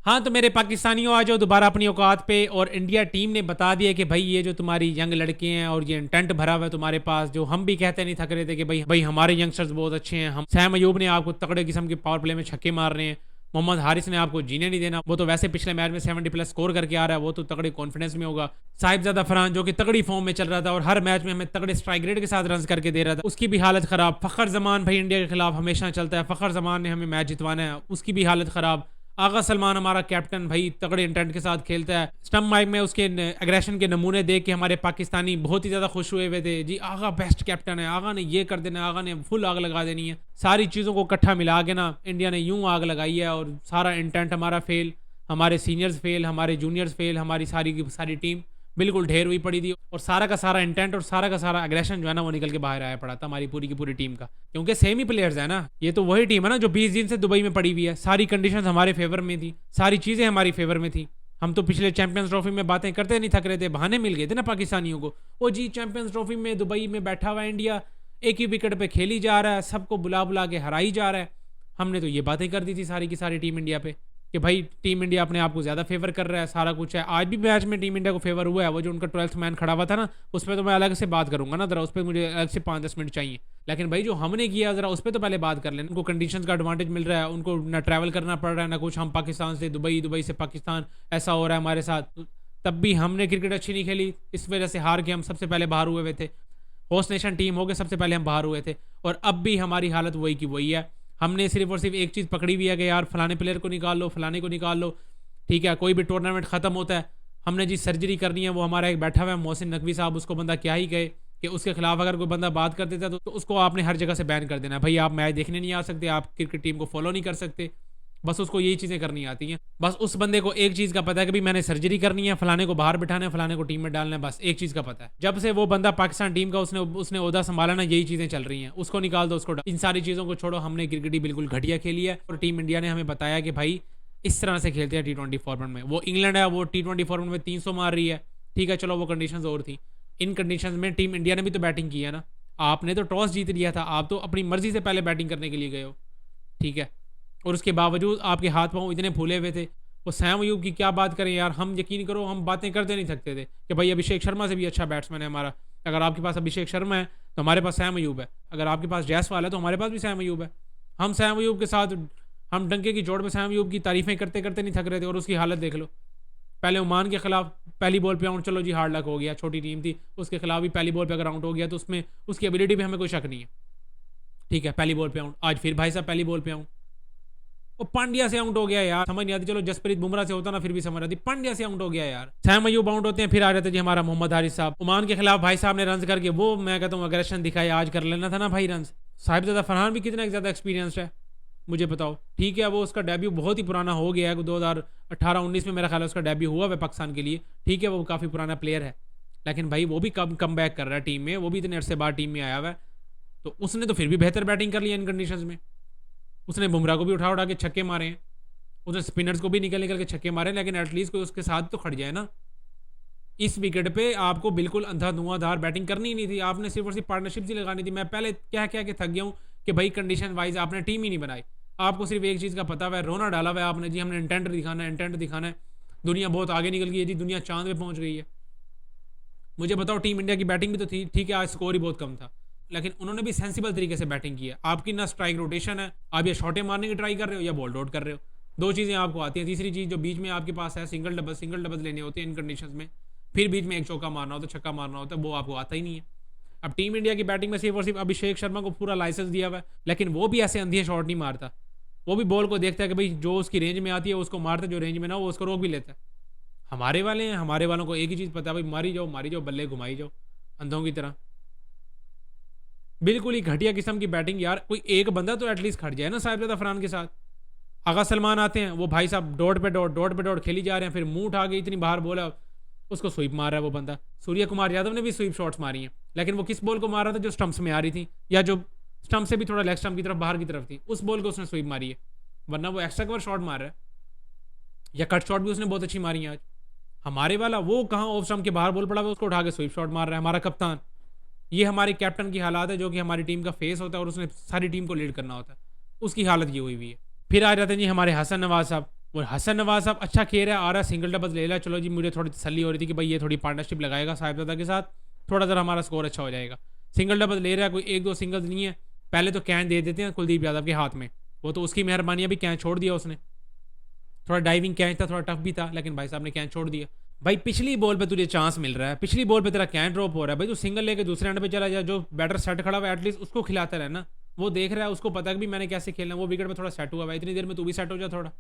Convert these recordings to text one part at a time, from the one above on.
हाँ तो मेरे पाकिस्तानियों आ जाओ दोबारा अपनी औकात पे। और इंडिया टीम ने बता दिया कि भाई ये जो तुम्हारी यंग लड़के हैं और ये इंटेंट भरा हुआ है तुम्हारे पास, जो हम भी कहते नहीं थक रहे थे कि भाई भाई हमारे यंगस्टर्स बहुत अच्छे हैं। हम सैम अयूब ने आपको तगड़े किस्म के पावर प्ले में छक्के मार रहे हैं, मोहम्मद हारिस ने आपको जीने नहीं देना, वो तो वैसे पिछले मैच में 70+ स्कोर करके आ रहा है, वो तो तगड़े कॉन्फिडेंस में होगा। साहिबजादा फरहान जो कि तगड़ी फॉर्म में चल रहा था और हर मैच में हमें तगड़े स्ट्राइक रेट के साथ रन करके दे रहा था, उसकी भी हालत खराब। फखर जमान भाई इंडिया के खिलाफ हमेशा चलता है, फखर जमान ने हमें मैच जितवाना है, उसकी भी हालत खराब। आगा सलमान हमारा कैप्टन भाई तगड़े इंटेंट के साथ खेलता है। स्टंप माइक में उसके एग्रेशन के नमूने देख के हमारे पाकिस्तानी बहुत ही ज़्यादा खुश हुए हुए थे जी, आगा बेस्ट कैप्टन है, आगा ने ये कर देना, आगा ने फुल आग लगा देनी है। सारी चीज़ों को इकट्ठा मिला के ना इंडिया ने यूं आग लगाई है और सारा इंटेंट हमारा फेल, हमारे सीनियर्स फेल, हमारे जूनियर्स फेल, हमारी सारी की सारी टीम बिल्कुल ढेर हुई पड़ी थी। और सारा का सारा इंटेंट और सारा का सारा एग्रेशन जो है ना वो निकल के बाहर आया पड़ा था हमारी पूरी की पूरी टीम का, क्योंकि सेम ही प्लेयर्स है ना। ये तो वही टीम है ना जो 20 दिन से दुबई में पड़ी हुई है, सारी कंडीशंस हमारे फेवर में थी, सारी चीज़ें हमारी फेवर में थी। हम तो पिछले चैंपियंस ट्रॉफी में बातें करते नहीं थक रहे थे, बहाने मिल गए थे ना पाकिस्तानियों को। ओ जी चैंपियंस ट्रॉफी में दुबई में बैठा हुआ इंडिया एक ही विकेट पे खेली जा रहा है, सबको बुला बुला के हराई जा रहा है। हमने तो ये बातें कर दी थी सारी की सारी टीम इंडिया पे कि भाई टीम इंडिया अपने आप को ज़्यादा फेवर कर रहा है, सारा कुछ है। आज भी मैच में टीम इंडिया को फेवर हुआ है, वो जो उनका 12th मैन खड़ा हुआ था ना उस पर तो मैं अलग से बात करूंगा ना, ज़रा उस पर मुझे अलग से 5-10 मिनट चाहिए। लेकिन भाई जो हमने किया ज़रा उस पर तो पहले बात कर लेना। उनको कंडीशंस का एडवांटेज मिल रहा है, उनको ना ट्रैवल करना पड़ रहा है ना कुछ। हम पाकिस्तान से दुबई, दुबई से पाकिस्तान, ऐसा हो रहा है हमारे साथ। तब भी हमने क्रिकेट अच्छी नहीं खेली, इस वजह से हार के हम सबसे पहले बाहर हुए हुए थे। होस्ट नेशन टीम हो गए सबसे पहले हम बाहर हुए थे, और अब भी हमारी हालत वही की वही है। हमने सिर्फ और सिर्फ एक चीज़ पकड़ी हुई है कि यार फलाने प्लेयर को निकाल लो, फलाने को निकाल लो, ठीक है। कोई भी टूर्नामेंट खत्म होता है, हमने जी सर्जरी करनी है, वो हमारा एक बैठा हुआ है मोहसिन नकवी साहब, उसको बंदा क्या ही कहे कि उसके खिलाफ अगर कोई बंदा बात कर देता है तो उसको आपने हर जगह से बैन कर देना है। भाई आप मैच देखने नहीं आ सकते, आप क्रिकेट टीम को फॉलो नहीं कर सकते, बस उसको यही चीज़ें करनी आती हैं। बस उस बंदे को एक चीज़ का पता है कि भाई मैंने सर्जरी करनी है, फलाने को बाहर बिठाना है, फलाने को टीम में डालना है, बस एक चीज़ का पता है। जब से वो बंदा पाकिस्तान टीम का उसने उसने ओहदा संभाला ना, यही चीज़ें चल रही हैं, उसको निकाल दो, उसको इन सारी चीज़ों को छोड़ो। हमने क्रिकेट ही बिल्कुल घटिया खेली है और टीम इंडिया ने हमें बताया कि भाई इस तरह से खेलते हैं T20 फॉर्मेट में। वो इंग्लैंड है, वो T20 फॉर्मेट में 300 मार रही है, ठीक है चलो वो कंडीशंस और थी। इन कंडीशंस में टीम इंडिया ने भी तो बैटिंग की है ना, आपने तो टॉस जीत लिया था, आप तो अपनी मर्जी से पहले बैटिंग करने के लिए गए हो, ठीक है। और उसके बावजूद आपके हाथ पाँव इतने फूले हुए थे। वो सैम अयूब की क्या बात करें यार, हम यकीन करो हम बातें करते नहीं थकते थे कि भाई अभिषेक शर्मा से भी अच्छा बैट्समैन है हमारा। अगर आपके पास अभिषेक शर्मा है तो हमारे पास सैम अयूब है, अगर आपके पास जायसवाल है तो हमारे पास भी सैम अयूब है। हम सैम अयूब के साथ हम डंके की जोड़ में सैम अयूब की तारीफें करते करते नहीं थक रहे थे, और उसकी हालत देख लो। पहले ओमान के खिलाफ पहली बॉल पे आउट, चलो जी हार्ड लक हो गया, छोटी टीम थी, उसके खिलाफ भी पहली बॉल पे अगर आउट हो गया तो उसमें उसकी एबिलिटी पे हमें कोई शक नहीं है, ठीक है पहली बॉल पे आउट। आज फिर भाई साहब पहली बॉल पे आउट, वो पांड्या से आउट हो गया यार, समझ नहीं आती। चलो जसप्रीत बुमराह से होता ना फिर भी समझ आती, पांड्या से आउट हो गया यार। सैम अयूब आउट होते हैं, फिर आ जाते जी हमारा मोहम्मद हारिस साहब। ओमान के खिलाफ भाई साहब ने रन करके वो मैं कहता हूँ अग्रेशन दिखाए, आज कर लेना था ना भाई रन। साहिबजादा फरहान भी कितना ज़्यादा एक्सपीरियंस्ड है मुझे बताओ, ठीक है वो उसका डेब्यू बहुत ही पुराना हो गया है, 2018-19 में मेरा ख्याल है उसका डेब्यू हुआ है पाकिस्तान के लिए, ठीक है वो काफ़ी पुराना प्लेयर है। लेकिन भाई वो भी कम बैक कर रहा है टीम में, वो भी इतने अरसे बाद टीम में आया हुआ है, तो उसने तो फिर भी बेहतर बैटिंग कर लिया इन कंडीशंस में। उसने बुमराह को भी उठा उठा के छक्के मारे हैं, उसने स्पिनर्स को भी निकल निकल के छक्के मारे, लेकिन एटलीस्ट कोई उसके साथ तो खड़ जाए ना। इस विकेट पे आपको बिल्कुल अंधा धुआंधार बैटिंग करनी ही नहीं थी, आपने सिर्फ और सिर्फ पार्टनरशिप ही लगानी थी। मैं पहले क्या क्या के थक गया हूँ कि भाई कंडीशन वाइज आपने टीम ही नहीं बनाई, आपको सिर्फ एक चीज़ का पता है, रोना डाला हुआ है आपने जी, हमने इंटेंट दिखाना है, इंटेंट दिखाना है। दुनिया बहुत आगे निकल गई है जी, दुनिया चांद पे पहुंच गई है। मुझे बताओ टीम इंडिया की बैटिंग भी तो थी, ठीक है आज स्कोर ही बहुत कम था, लेकिन उन्होंने भी सेंसिबल तरीके से बैटिंग की है। आपकी ना स्ट्राइक रोटेशन है, आप या शॉटे मारने की ट्राई कर रहे हो या बॉल आउट कर रहे हो, दो चीज़ें आपको आती हैं। तीसरी चीज़ जो बीच में आपके पास है सिंगल डबल लेने होते हैं इन कंडीशन में, फिर बीच में एक चौका मारना होता है, छक्का मारना होता है, वो आपको आता ही नहीं है। अब टीम इंडिया की बैटिंग में सिर्फ और सिर्फ अभिषेक शर्मा को पूरा लाइसेंस दिया हुआ है, लेकिन वो भी ऐसे अंधे शॉट नहीं मारता, वो भी बॉल को देखता है कि भाई जो उसकी रेंज में आती है उसको मारता है, जो रेंज में ना वो उसको रोक भी लेता है। हमारे वाले हैं, हमारे वालों को एक ही चीज़ पता है भाई, मारी जाओ बल्ले घुमाई जाओ अंधों की तरह। बिल्कुल ही घटिया किस्म की बैटिंग यार, कोई एक बंदा तो एटलीस्ट खड़ जाए ना साहिबजादा फरहान के साथ। आगा सलमान आते हैं, वो भाई साहब डॉट पे डॉट खेली जा रहे हैं, फिर मुंह उठा के इतनी बाहर बोला, उसको स्वीप मार रहा है वो बंदा। सूर्य कुमार यादव ने भी स्वीप शॉट्स मारी हैं, लेकिन वो किस बॉल को मार रहा था, जो स्टंप्स में आ रही थी या जो स्टंप से भी थोड़ा लेग स्टंप की तरफ बाहर की तरफ थी, उस बॉल को उसने स्वीप मारी है, वरना वो एक्स्ट्रा कवर शॉट मार रहा है। या कट शॉट भी उसने बहुत अच्छी मारी है आज। हमारे वाला वो कहाँ ऑफ स्टंप के बाहर बॉल पड़ा हुआ उसको उठा के स्वीप शॉट मार रहा है हमारा कप्तान। ये हमारे कैप्टन की हालत है, जो कि हमारी टीम का फेस होता है और उसने सारी टीम को लीड करना होता है, उसकी हालत ये हुई हुई है। फिर आ जाते हैं जी हमारे हसन नवाज साहब, वो हसन नवाज साहब अच्छा खेल रहा है, आ रहा सिंगल डबल्स ले रहा है, चलो जी मुझे थोड़ी तसल्ली हो रही थी कि भाई ये थोड़ी पार्टनरशिप लगाएगा साहिबजादा के साथ, थोड़ा ज़रा हमारा स्कोर अच्छा हो जाएगा। सिंगल डबल ले रहा है, कोई एक दो सिंगल्स नहीं है। पहले तो कैच दे देते हैं कुलदीप यादव के हाथ में, वो तो उसकी मेहरबानी, अभी कैच छोड़ दिया उसने। थोड़ा डाइविंग कैच था, थोड़ा टफ भी था, लेकिन भाई साहब ने कैच छोड़ दिया। भाई पिछली बॉल पे तुझे चांस मिल रहा है, पिछली बॉल पे तेरा कैच ड्रॉप हो रहा है, भाई तू सिंगल लेके दूसरे एंड पे चला जा, जो बैटर सेट खड़ा हुआ है एटलीस्ट उसको खिलाता रहे ना। वो देख रहा है, उसको पता है कि भी मैंने कैसे खेलना है, वो विकेट में थोड़ा सेट हुआ है, इतनी देर में तू भी सेट हो जा थोड़ा।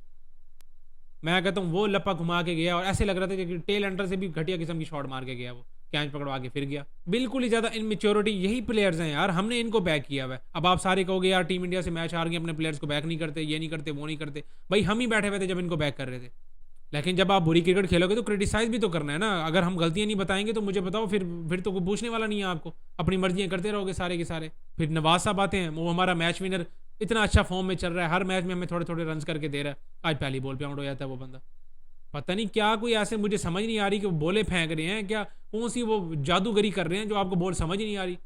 मैं कहता हूँ वो लपा घुमा के गया और ऐसे लग रहा था कि टेल एंडर से भी घटिया किस्म की शॉट मार के गया, वो कैच पकड़वा के फिर गया। बिल्कुल ही ज्यादा इनमेच्योरिटी, यही प्लेयर्स हैं यार, हमने इनको बैक किया हुआ है। अब आप सारे कहोगे यार टीम इंडिया से मैच हार गए, अपने प्लेयर्स को बैक नहीं करते, ये नहीं करते, वो नहीं करते। भाई हम ही बैठे हुए थे जब इनको बैक कर रहे थे। लेकिन जब आप बुरी क्रिकेट खेलोगे तो क्रिटिसाइज भी तो करना है ना। अगर हम गलतियां नहीं बताएंगे तो मुझे बताओ, फिर तो कोई पूछने वाला नहीं है आपको, अपनी मर्जियां करते रहोगे सारे के सारे। फिर नवाज साहब आते हैं, वो हमारा मैच विनर इतना अच्छा फॉर्म में चल रहा है, हर मैच में हमें थोड़े थोड़े रन करके दे रहा है, आज पहली बॉल पे आउट हो जाता है वो बंदा। पता नहीं क्या कोई ऐसे, मुझे समझ नहीं आ रही कि वो बोले फेंक रहे हैं क्या, कौन सी वो जादूगरी कर रहे हैं जो आपको बॉल समझ ही नहीं आ रही।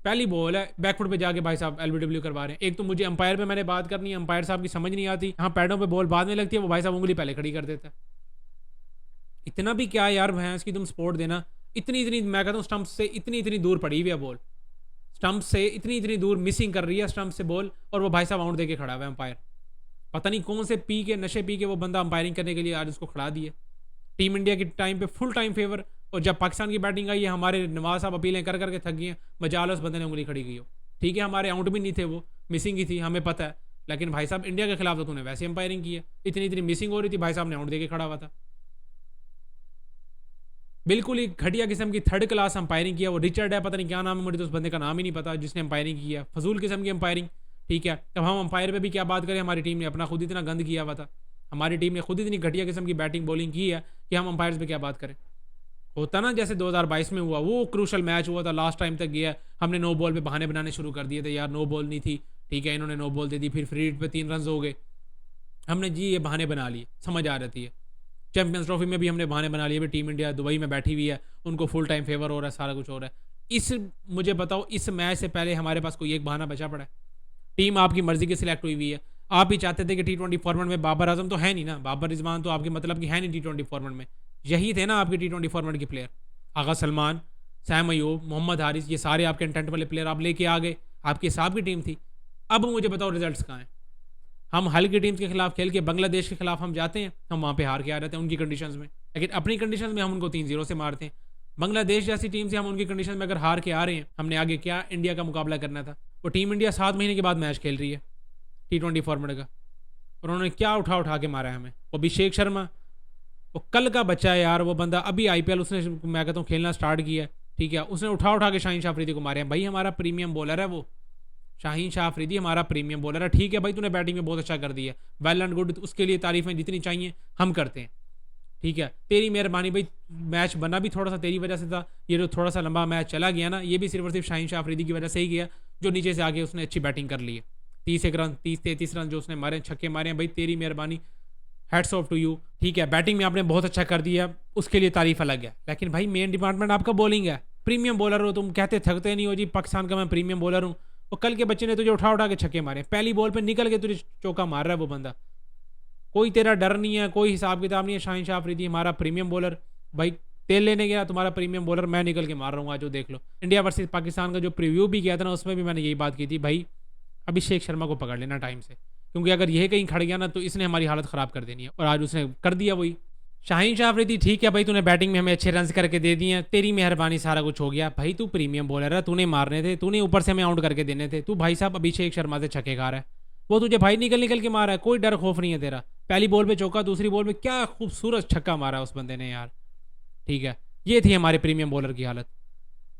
पहली बॉल है, बैकफुट पे जाके भाई साहब एलबीडब्ल्यू करवा रहे हैं। एक तो मुझे अंपायर पे मैंने बात करनी है, अंपायर साहब की समझ नहीं आती, हाँ पैडों पे बॉल बाद में लगती है, वो भाई साहब उंगली पहले खड़ी कर देता है। इतना भी क्या यार भैंस की तुम सपोर्ट देना, इतनी इतनी मैं कहता हूँ स्टंप से इतनी इतनी दूर पड़ी हुई है बॉल, स्टंप से इतनी इतनी दूर मिसिंग कर रही है स्टंप से बॉल, और वो भाई साहब आउट दे के खड़ा हुआ है अंपायर। पता नहीं कौन से पी के नशे पी के वो बंदा अंपायरिंग करने के लिए आज उसको खड़ा दिए। टीम इंडिया की टाइम पे फुल टाइम फेवर, और जब पाकिस्तान की बैटिंग आई है हमारे नवाज साहब अपीलें कर करके थक गए हैं, मजाल उस बंदे ने उंगली खड़ी की हो। ठीक है हमारे आउट भी नहीं थे, वो मिसिंग ही थी, हमें पता है, लेकिन भाई साहब इंडिया के खिलाफ तो तूने वैसे अंपायरिंग की है, इतनी इतनी मिसिंग हो रही थी, भाई साहब ने आउट दे के खड़ा हुआ था। बिल्कुल ही घटिया किस्म की थर्ड क्लास अंपायरिंग किया। वो रिचर्ड है, पता नहीं क्या नाम है, मुझे तो उस बंदे का नाम ही नहीं पता जिसने अंपायरिंग किया, फजूल किस्म की अंपायरिंग। ठीक है, अब हम अंपायर पे भी क्या बात करें, हमारी टीम ने अपना खुद इतना गंद किया हुआ था, हमारी टीम ने खुद इतनी घटिया किस्म की बैटिंग बॉलिंग की है कि हम अंपायर्स पे क्या बात करें। होता ना जैसे 2022 में हुआ, वो क्रूशल मैच हुआ था, लास्ट टाइम तक गया, हमने नो बॉल पे बहाने बनाने शुरू कर दिए थे, यार नो बॉल नहीं थी, ठीक है इन्होंने नो बॉल दे दी, फिर फ्री हिट पे 3 रन हो गए, हमने जी ये बहाने बना लिए, समझ आ रही है। चैंपियंस ट्रॉफी में भी हमने बहाने बना लिए, टीम इंडिया दुबई में बैठी हुई है, उनको फुल टाइम फेवर हो रहा है, सारा कुछ हो रहा है। इस मुझे बताओ इस मैच से पहले हमारे पास कोई एक बहाना बचा पड़ा है? टीम आपकी मर्जी की सिलेक्ट हुई हुई है, आप ही चाहते थे कि T20 फॉर्मेट में बाबर आजम तो है नहीं ना, बाबर रिजवान तो आपके मतलब की है नहीं T20 फॉर्मेट में, यही थे ना आपके T20 फॉर्मेट के प्लेयर, आगा सलमान, सैम अयूब, मोहम्मद हारिस, ये सारे आपके इंटेंट वाले प्लेयर आप लेके आ गए, आपके हिसाब की टीम थी। अब मुझे बताओ रिजल्ट्स कहाँ हैं? हम हल की टीम्स के खिलाफ खेल के बांग्लादेश के खिलाफ हम जाते हैं, हम वहाँ पे हार के आ रहे थे उनकी कंडीशंस में, लेकिन अपनी कंडीशंस में हम उनको 3-0 से मारते हैं। बांग्लादेश जैसी टीम से हम उनकी कंडीशन में अगर हार के आ रहे हैं, हमने आगे क्या इंडिया का मुकाबला करना था? वो टीम इंडिया 7 महीने के बाद मैच खेल रही है T20 फॉर्मेट का, और उन्होंने क्या उठा उठा के मारा है हमें। वो अभिषेक शर्मा, वो कल का बच्चा है यार, वो बंदा अभी IPL उसने मैं कहता हूँ खेलना स्टार्ट किया है, ठीक है, उसने उठा उठा के शाहीन शाह अफरीदी को मारे हैं। भाई हमारा प्रीमियम बॉलर है वो शाहीन शाह अफरीदी, हमारा प्रीमियम बॉलर है। ठीक है भाई तूने बैटिंग में बहुत अच्छा कर दिया, वेल एंड गुड, उसके लिए तारीफें जितनी चाहिए हम करते हैं, ठीक है, तेरी मेहरबानी भाई। मैच बना भी थोड़ा सा तेरी वजह से था, ये जो थोड़ा सा लंबा मैच चला गया ना, ये भी सिर्फ और सिर्फ शाहीन शाह अफरीदी की वजह से ही गया, जो नीचे से आगे उसने अच्छी बैटिंग कर ली है। 30 रन 30-33 रन जो उसने मारे, छक्के मारे हैं, भाई तेरी मेहरबानी, हैट्स ऑफ टू यू। ठीक है बैटिंग में आपने बहुत अच्छा कर दिया, उसके लिए तारीफ अलग है, लेकिन भाई मेन डिपार्टमेंट आपका बॉलिंग है, प्रीमियम बॉलर हो तुम, कहते थकते नहीं हो जी पाकिस्तान का मैं प्रीमियम बॉलर हूँ। और कल के बच्चे ने तुझे उठा उठा के छक्के मारे, पहली बॉल पे निकल के तुझे चौका मार रहा है वो बंदा, कोई तेरा डर नहीं है, कोई हिसाब किताब नहीं है। शाहीन शाह अफरीदी हमारा प्रीमियम बॉलर, भाई तेल लेने गया तुम्हारा प्रीमियम बॉलर, मैं निकल के मार रहा हूँ आज, जो देख लो। इंडिया वर्सेस पाकिस्तान का जो प्रीव्यू भी किया था ना, उसमें भी मैंने यही बात की थी, भाई अभिषेक शर्मा को पकड़ लेना टाइम से, क्योंकि अगर यह कहीं खड़ गया ना तो इसने हमारी हालत ख़राब कर देनी है, और आज उसने कर दिया वही। शाहीन शाह अफरीदी ठीक है भाई, तूने बैटिंग में हमें अच्छे रन करके दे दिए हैं, तेरी मेहरबानी, सारा कुछ हो गया भाई, तू प्रीमियम बॉलर है, तूने मारने थे, तूने ऊपर से हमें आउट करके देने थे। तू भाई साहब अभिषेक शर्मा से छक्के खा रहा है, वो तुझे भाई निकल निकल के मारा है, कोई डर खौफ नहीं है तेरा। पहली बॉल पे चौका, दूसरी बॉल पे क्या खूबसूरत छक्का मारा उस बंदे ने यार, ठीक है। ये थी हमारे प्रीमियम बॉलर की हालत।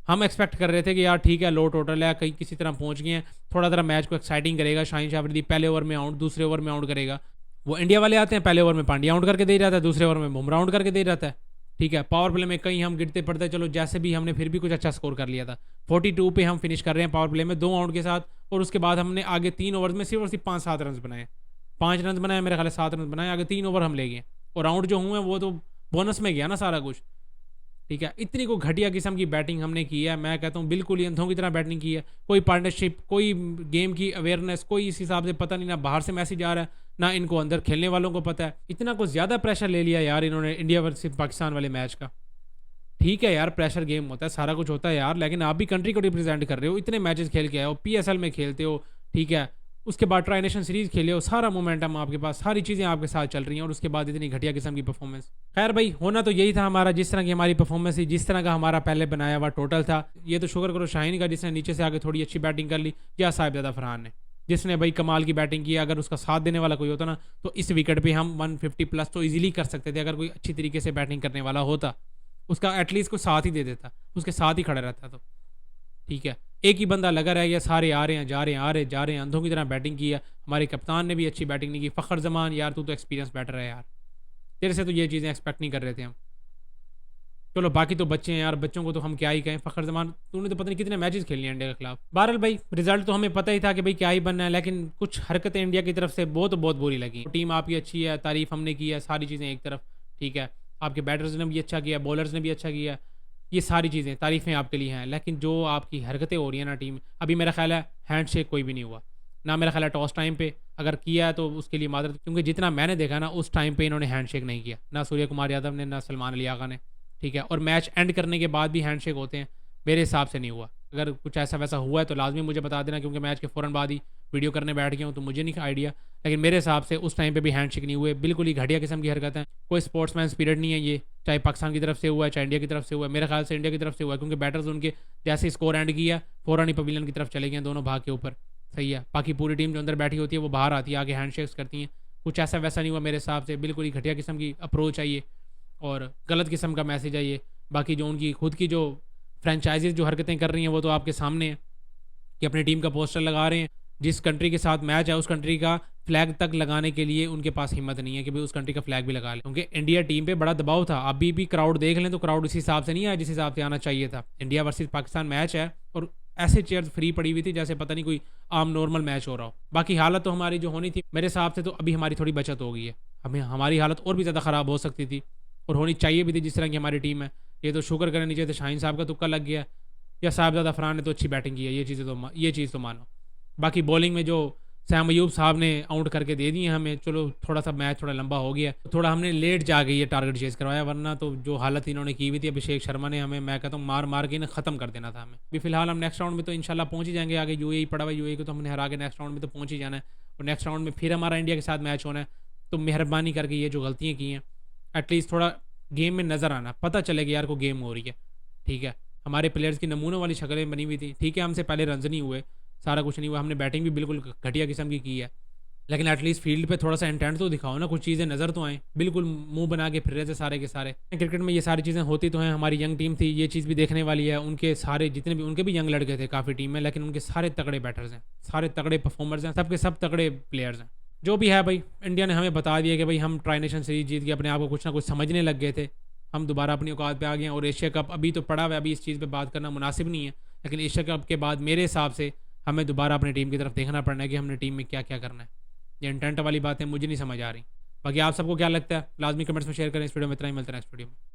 हम एक्सपेक्ट कर रहे थे कि यार ठीक है लो टोटल है, कहीं किसी तरह पहुंच गए हैं, थोड़ा तरह मैच को एक्साइटिंग करेगा, शाहीन शाह अफरीदी पहले ओवर में आउट, दूसरे ओवर में आउट करेगा। वो इंडिया वाले आते हैं, पहले ओवर में पांड्या आउट करके दे जाता है, दूसरे ओवर में बुमराह आउट करके दे जाता है, ठीक है। पावर प्ले में कहीं हम गिरते पड़ते, चलो जैसे भी हमने फिर भी कुछ अच्छा स्कोर कर लिया था। 42 पे हम फिनिश कर रहे हैं पावर प्ले में 2 आउट के साथ, और उसके बाद हमने आगे 3 ओवर में सिर्फ और सिर्फ 5-7 रन बनाए, 5 रन बनाए मेरे ख्याल 7 रन बनाए, आगे 3 ओवर हम ले गए, और आउट जो हुए वो तो बोनस में गया ना सारा कुछ, ठीक है। इतनी को घटिया किस्म की बैटिंग हमने की है, मैं कहता हूँ बिल्कुल ही अंधों की तरह बैटिंग की है। कोई पार्टनरशिप, कोई गेम की अवेयरनेस, कोई इस हिसाब से पता नहीं, ना बाहर से मैसेज आ रहा है, ना इनको अंदर खेलने वालों को पता है। इतना कुछ ज़्यादा प्रेशर ले लिया यार इन्होंने इंडिया वर्सेस पाकिस्तान वाले मैच का। ठीक है यार, प्रेशर गेम होता है, सारा कुछ होता है यार, लेकिन आप भी कंट्री को रिप्रेजेंट कर रहे हो, इतने मैचेस खेल के आए हो, पीएसएल में खेलते हो, ठीक है, उसके बाद ट्राई नेशन सीरीज खेले हो, सारा मोमेंटम आपके पास, सारी चीज़ें आपके साथ चल रही हैं, और उसके बाद इतनी घटिया किस्म की परफॉर्मेंस। खैर भाई, होना तो यही था हमारा, जिस तरह की हमारी परफॉर्मेंस थी, जिस तरह का हमारा पहले बनाया हुआ टोटल था। ये तो शुक्र करो शाहीन का, जिसने नीचे से आके थोड़ी अच्छी बैटिंग कर ली, या साहिबजादा फरहान ने, जिसने भाई कमाल की बैटिंग की। अगर उसका साथ देने वाला कोई होता ना, तो इस विकेट पे हम 150 प्लस तो इजीली कर सकते थे, अगर कोई अच्छी तरीके से बैटिंग करने वाला होता, उसका एटलीस्ट कोई साथ ही दे देता, उसके साथ ही खड़ा रहता। तो ठीक है, एक ही बंदा लगा रह गया, सारे आ रहे हैं जा रहे हैं, आ रहे जा रहे हैं, अंधों की तरह बैटिंग की है। हमारे कप्तान ने भी अच्छी बैटिंग नहीं की। फ़खर जमान यार, तू तो एक्सपीरियंस बैटर है यार, तेरे से तो ये चीज़ें एक्सपेक्ट नहीं कर रहे थे हम। चलो बाकी तो बच्चे हैं यार, बच्चों को तो हम क्या ही कहें। फ़खर जमान, तूने तो पता नहीं कितने मैचेस खेल लिए इंडिया के खिलाफ। बहरहाल भाई, रिजल्ट तो हमें पता ही था कि भाई क्या ही बनना है, लेकिन कुछ हरकतें इंडिया की तरफ से बहुत बुरी लगी। टीम आपकी अच्छी है, तारीफ हमने की है, सारी चीज़ें एक तरफ, ठीक है, आपके बैटर्स ने भी अच्छा किया, बॉलर्स ने भी अच्छा किया, ये सारी चीज़ें तारीफ़ें आपके लिए हैं। लेकिन जो आपकी हरकतें हो रही हैं ना टीम, अभी मेरा ख्याल है हैंड शेक कोई भी नहीं हुआ ना, मेरा ख्याल है टॉस टाइम पे अगर किया है तो उसके लिए मादरत, क्योंकि जितना मैंने देखा ना उस टाइम पे इन्होंने हैंड शेक नहीं किया, ना सूर्य कुमार यादव ने, ना सलमान अली आगा ने, ठीक है। और मैच एंड करने के बाद भी हैंड शेक होते हैं, मेरे हिसाब से नहीं हुआ। अगर कुछ ऐसा वैसा हुआ है तो लाजमी मुझे बता देना, क्योंकि मैच के फ़ौरन बाद ही वीडियो करने बैठ गया हूँ, तो मुझे नहीं आइडिया। लेकिन मेरे हिसाब से उस टाइम पे भी हैंड शेक नहीं हुए, बिल्कुल ही घटिया किस्म की हरकत है, कोई स्पोर्ट्समैन स्पिरिट नहीं है ये, चाहे पाकिस्तान की तरफ से हुआ है चाहे इंडिया की तरफ से हुआ है। मेरे ख्याल से इंडिया की तरफ से हुआ है, क्योंकि बैटर्स उनके जैसे स्कोर एंड किया फ़ौरन ही पवेलियन की तरफ चले गए दोनों भाग के ऊपर, सही है। बाकी पूरी टीम जो अंदर बैठी होती है वो बाहर आती है, आगे हैंड शेक्स करती हैं। कुछ ऐसा वैसा नहीं हुआ मेरे हिसाब से, बिल्कुल ही घटिया किस्म की अप्रोच आई है और गलत किस्म का मैसेज आई है। बाकी जो उनकी खुद की जो फ्रेंचाइजीज जो हरकतें कर रही हैं वो तो आपके सामने है, कि अपनी टीम का पोस्टर लगा रहे हैं, जिस कंट्री के साथ मैच है उस कंट्री का फ्लैग तक लगाने के लिए उनके पास हिम्मत नहीं है कि भाई उस कंट्री का फ्लैग भी लगा लें, क्योंकि इंडिया टीम पे बड़ा दबाव था। अभी भी क्राउड देख लें तो क्राउड उसी हिसाब से नहीं आया जिस हिसाब से आना चाहिए था। इंडिया वर्सेस पाकिस्तान मैच है और ऐसे चेयर्स फ्री पड़ी हुई थी जैसे पता नहीं कोई आम नॉर्मल मैच हो रहा हो। बाकी हालत तो हमारी जो होनी थी मेरे हिसाब से, तो अभी हमारी थोड़ी बचत हो गई है, हमें हमारी हालत और भी ज़्यादा ख़राब हो सकती थी और होनी चाहिए भी थी जिस तरह की हमारी टीम है। ये तो शुक्र करें नीचे से शाहीन साहब का तुक्का लग गया, या साहिबजादा फरहान ने तो अच्छी बैटिंग की है, ये चीज़ तो मानो। बाकी बॉलिंग में जो सैम अयूब साहब ने आउट करके दे दिए हमें, चलो थोड़ा सा मैच थोड़ा लंबा हो गया, थोड़ा हमने लेट जाके ये टारगेट चेज करवाया, वरना तो जो हालत इन्होंने की हुई थी अभिषेक शर्मा ने, हमें मैं कहता हूँ मार मार के इन्हें ख़त्म कर देना था हमें। अभी फिलहाल हम नेक्स्ट राउंड में तो इंशाल्लाह पहुँच ही जाएंगे, आगे यूएई पड़ा हुआ, यूएई को तो हमने हरा के नेक्स्ट राउंड में तो पहुँच ही जाना है, और नेक्स्ट राउंड में फिर हमारा इंडिया के साथ मैच होना है। तो मेहरबानी करके ये जो गलतियाँ की हैं एटलीस्ट थोड़ा गेम में नज़र आना, पता चलेगा यार को गेम हो रही है, ठीक है। हमारे प्लेयर्स की नमूनों वाली शक्लें बनी हुई थी, ठीक है, हमसे पहले रन नहीं हुए, सारा कुछ नहीं हुआ, हमने बैटिंग भी बिल्कुल घटिया किस्म की है, लेकिन एटलीस्ट फील्ड पे थोड़ा सा इंटेंट तो दिखाओ ना, कुछ चीज़ें नज़र तो आएँ। बिल्कुल मुंह बना के फिर रहे थे सारे के सारे। क्रिकेट में ये सारी चीज़ें होती तो हैं, हमारी यंग टीम थी, ये चीज़ भी देखने वाली है। उनके सारे जितने भी उनके भी यंग लड़के थे काफ़ी टीम में, लेकिन उनके सारे तगड़े बैटर्स हैं, सारे तगड़े परफॉर्मर्स हैं, सबके सब तगड़े प्लेयर्स हैं। जो भी है भाई, इंडिया ने हमें बता दिया कि भाई हम ट्राई नेशन सीरीज जीत के अपने आप को कुछ ना कुछ समझने लग गए थे, हम दोबारा अपनी औकात पे आ गए हैं। और एशिया कप अभी तो पड़ा हुआ है, अभी इस चीज़ पे बात करना मुनासिब नहीं है, लेकिन एशिया कप के बाद मेरे हिसाब से हमें दोबारा अपनी टीम की तरफ देखना पड़ना है कि हमने टीम में क्या क्या करना है। ये इंटेंट वाली बातें मुझे नहीं समझ आ रही। बाकी आप सबको क्या लगता है लाजमी कमेंट्स में शेयर करें। इस वीडियो में इतना ही, मिलते हैं नेक्स्ट वीडियो में।